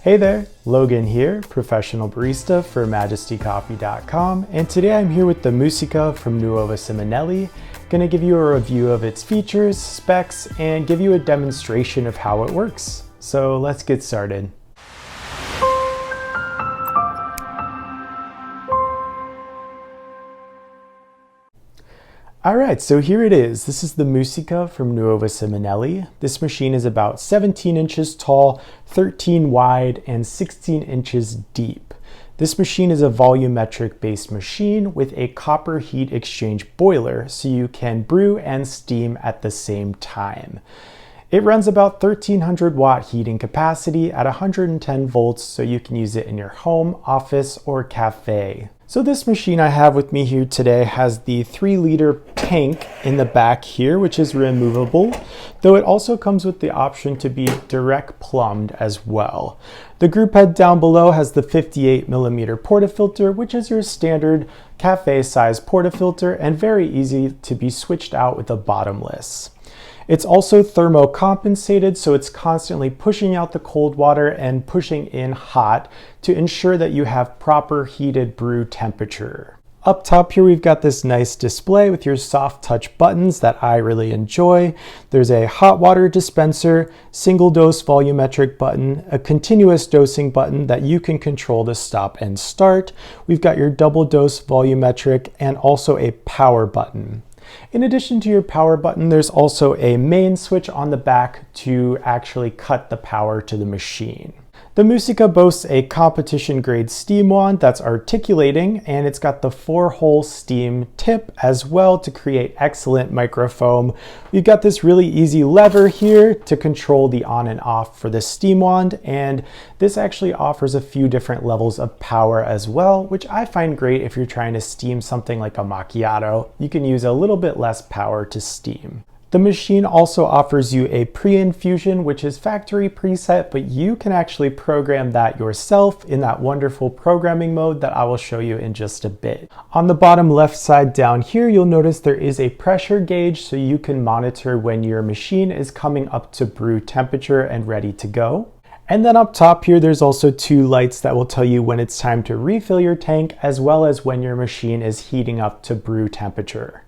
Hey there, Logan here, professional barista for MajestyCoffee.com, and today I'm here with the Musica from Nuova Simonelli. Gonna give you a review of its features, specs, and give you a demonstration of how it works. So let's get started. Alright, so here it is. This is the Musica from Nuova Simonelli. This machine is about 17 inches tall, 13 wide, and 16 inches deep. This machine is a volumetric based machine with a copper heat exchange boiler, so you can brew and steam at the same time. It runs about 1300 watt heating capacity at 110 volts, so you can use it in your home, office, or cafe. So this machine I have with me here today has the 3-liter tank in the back here, which is removable, though it also comes with the option to be direct plumbed as well. The group head down below has the 58mm portafilter, which is your standard cafe size portafilter and very easy to be switched out with a bottomless. It's also thermocompensated, so it's constantly pushing out the cold water and pushing in hot to ensure that you have proper heated brew temperature. Up top here we've got this nice display with your soft touch buttons that I really enjoy. There's a hot water dispenser, single dose volumetric button, a continuous dosing button that you can control to stop and start. We've got your double dose volumetric and also a power button. In addition to your power button, there's also a main switch on the back to actually cut the power to the machine. The Musica boasts a competition grade steam wand that's articulating, and it's got the 4-hole steam tip as well to create excellent microfoam. We've got this really easy lever here to control the on and off for the steam wand, and this actually offers a few different levels of power as well, which I find great if you're trying to steam something like a macchiato. You can use a little bit less power to steam. The machine also offers you a PreInfusion, which is factory preset, but you can actually program that yourself in that wonderful programming mode that I will show you in just a bit. On the bottom left side down here, you'll notice there is a pressure gauge so you can monitor when your machine is coming up to brew temperature and ready to go. And then up top here, there's also 2 lights that will tell you when it's time to refill your tank, as well as when your machine is heating up to brew temperature.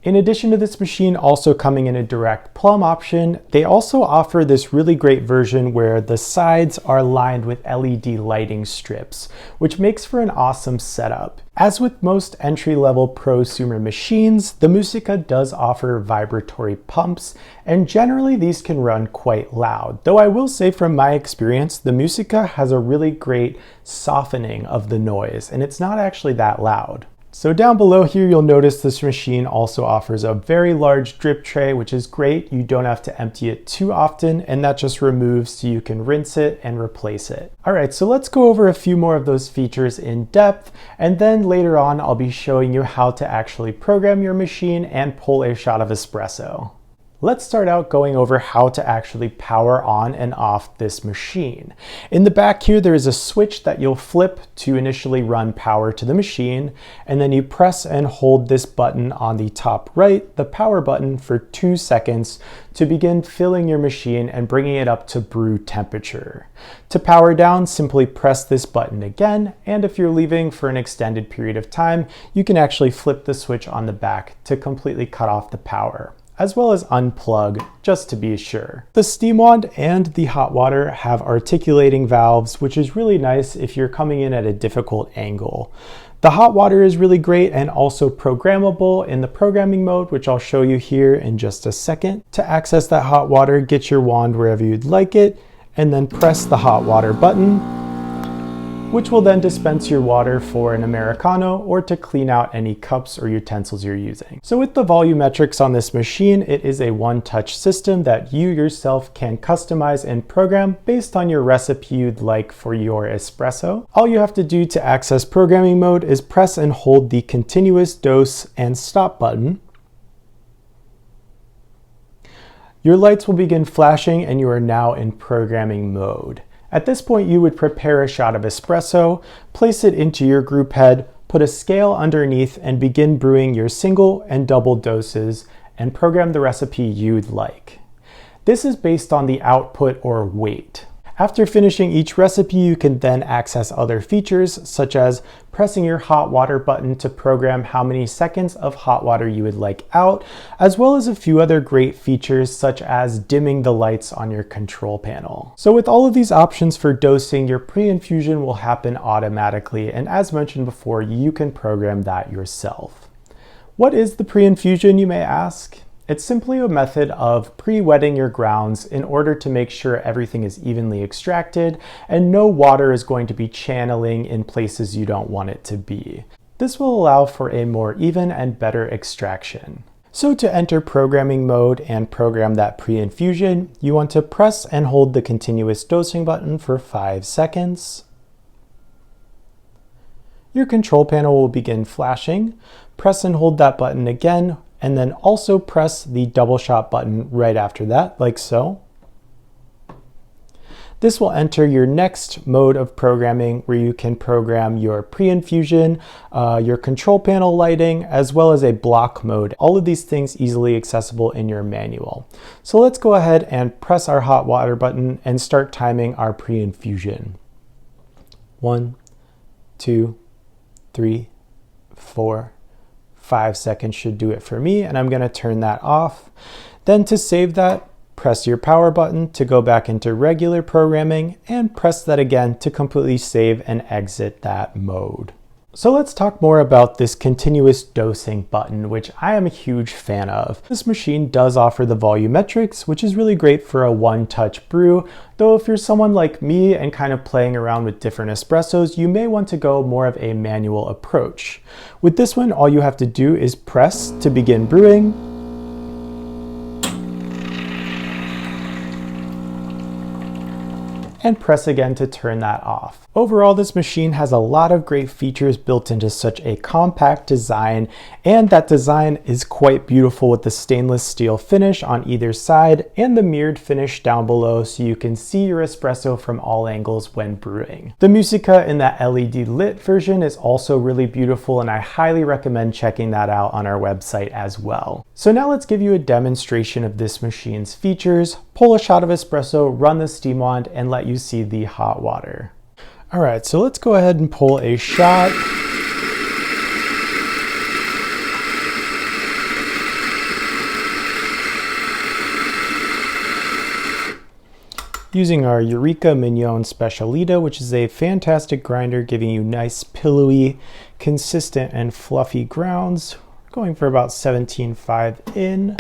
In addition to this machine also coming in a direct plumb option, they also offer this really great version where the sides are lined with LED lighting strips, which makes for an awesome setup. As with most entry-level prosumer machines, the Musica does offer vibratory pumps, and generally these can run quite loud. Though I will say from my experience, the Musica has a really great softening of the noise, and it's not actually that loud. So down below here, you'll notice this machine also offers a very large drip tray, which is great. You don't have to empty it too often, and that just removes so you can rinse it and replace it. All right, so let's go over a few more of those features in depth, and then later on, I'll be showing you how to actually program your machine and pull a shot of espresso. Let's start out going over how to actually power on and off this machine. In the back here, there is a switch that you'll flip to initially run power to the machine, and then you press and hold this button on the top right, the power button, for 2 seconds to begin filling your machine and bringing it up to brew temperature. To power down, simply press this button again, and if you're leaving for an extended period of time, you can actually flip the switch on the back to completely cut off the power, as well as unplug, just to be sure. The steam wand and the hot water have articulating valves, which is really nice if you're coming in at a difficult angle. The hot water is really great and also programmable in the programming mode, which I'll show you here in just a second. To access that hot water, get your wand wherever you'd like it, and then press the hot water button, which will then dispense your water for an Americano or to clean out any cups or utensils you're using. So with the volumetrics on this machine, it is a one-touch system that you yourself can customize and program based on your recipe you'd like for your espresso. All you have to do to access programming mode is press and hold the continuous dose and stop button. Your lights will begin flashing and you are now in programming mode. At this point, you would prepare a shot of espresso, place it into your group head, put a scale underneath, and begin brewing your single and double doses and program the recipe you'd like. This is based on the output or weight. After finishing each recipe, you can then access other features, such as pressing your hot water button to program how many seconds of hot water you would like out, as well as a few other great features such as dimming the lights on your control panel. So with all of these options for dosing, your pre-infusion will happen automatically, and as mentioned before, you can program that yourself. What is the pre-infusion, you may ask? It's simply a method of pre-wetting your grounds in order to make sure everything is evenly extracted and no water is going to be channeling in places you don't want it to be. This will allow for a more even and better extraction. So to enter programming mode and program that pre-infusion, you want to press and hold the continuous dosing button for 5 seconds. Your control panel will begin flashing. Press and hold that button again, and then also press the double shot button right after that, like so. This will enter your next mode of programming where you can program your pre-infusion, your control panel lighting, as well as a block mode. All of these things easily accessible in your manual. So let's go ahead and press our hot water button and start timing our pre-infusion. 1, 2, 3, 4, 5 seconds should do it for me, and I'm going to turn that off. Then to save that, press your power button to go back into regular programming and press that again to completely save and exit that mode. So let's talk more about this continuous dosing button, which I am a huge fan of. This machine does offer the volumetrics, which is really great for a one-touch brew, though if you're someone like me and kind of playing around with different espressos, you may want to go more of a manual approach. With this one, all you have to do is press to begin brewing, and press again to turn that off. Overall, this machine has a lot of great features built into such a compact design, and that design is quite beautiful with the stainless steel finish on either side and the mirrored finish down below so you can see your espresso from all angles when brewing. The Musica in that LED lit version is also really beautiful, and I highly recommend checking that out on our website as well. So now let's give you a demonstration of this machine's features, pull a shot of espresso, run the steam wand, and let you see the hot water. All right, so let's go ahead and pull a shot. Using our Eureka Mignon Specialita, which is a fantastic grinder giving you nice, pillowy, consistent, and fluffy grounds. Going for about 17.5 in.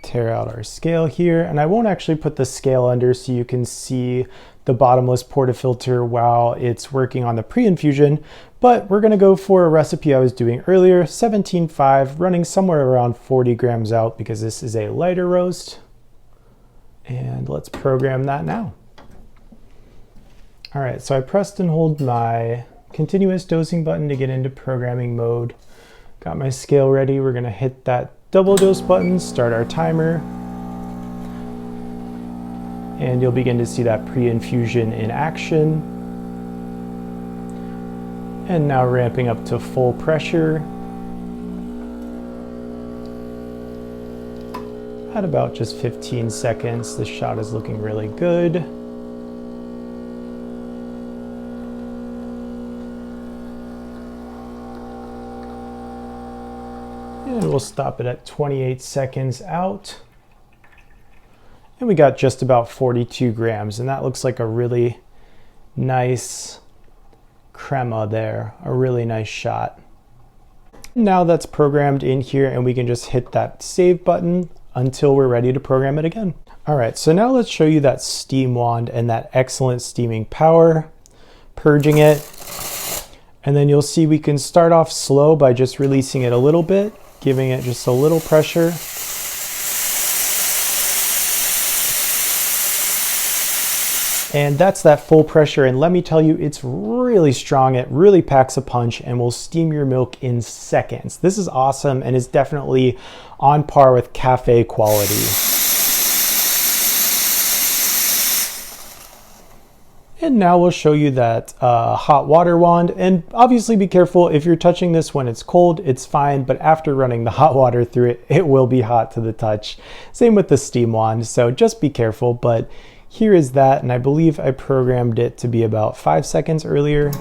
Tear out our scale here, and I won't actually put the scale under so you can see the bottomless portafilter while it's working on the pre-infusion, but we're gonna go for a recipe I was doing earlier, 17.5, running somewhere around 40 grams out because this is a lighter roast. And let's program that now. All right, so I pressed and hold my continuous dosing button to get into programming mode. Got my scale ready. We're gonna hit that double dose button, start our timer, and you'll begin to see that pre-infusion in action. And now ramping up to full pressure at about just 15 seconds. The shot is looking really good. And we'll stop it at 28 seconds out. And we got just about 42 grams, and that looks like a really nice crema there, a really nice shot. Now that's programmed in here, and we can just hit that save button until we're ready to program it again. All right, so now let's show you that steam wand and that excellent steaming power, purging it. And then you'll see we can start off slow by just releasing it a little bit, giving it just a little pressure. And that's that full pressure, and let me tell you, it's really strong. It really packs a punch and will steam your milk in seconds. This is awesome and is definitely on par with cafe quality. And now we'll show you that hot water wand, and obviously be careful if you're touching this when it's cold, it's fine, but after running the hot water through it, it will be hot to the touch. Same with the steam wand, so just be careful. But here is that, and I believe I programmed it to be about 5 seconds earlier.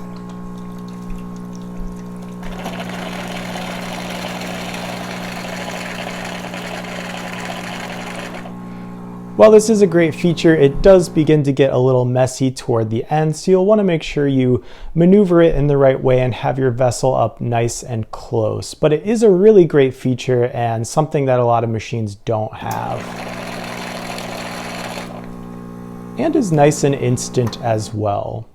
While this is a great feature, it does begin to get a little messy toward the end, so you'll want to make sure you maneuver it in the right way and have your vessel up nice and close. But it is a really great feature and something that a lot of machines don't have. And is nice and instant as well.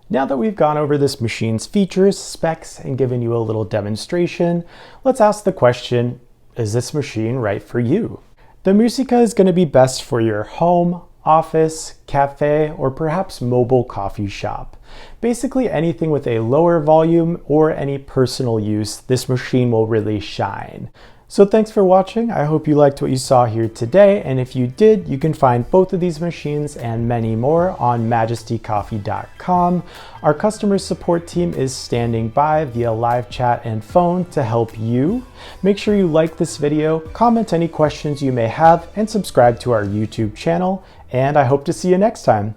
Now that we've gone over this machine's features, specs, and given you a little demonstration, let's ask the question, is this machine right for you? The Musica is going to be best for your home, office, cafe, or perhaps mobile coffee shop. Basically anything with a lower volume or any personal use, this machine will really shine. So thanks for watching. I hope you liked what you saw here today, and if you did, you can find both of these machines and many more on majestycoffee.com. Our customer support team is standing by via live chat and phone to help you. Make sure you like this video, comment any questions you may have, and subscribe to our YouTube channel, and I hope to see you next time.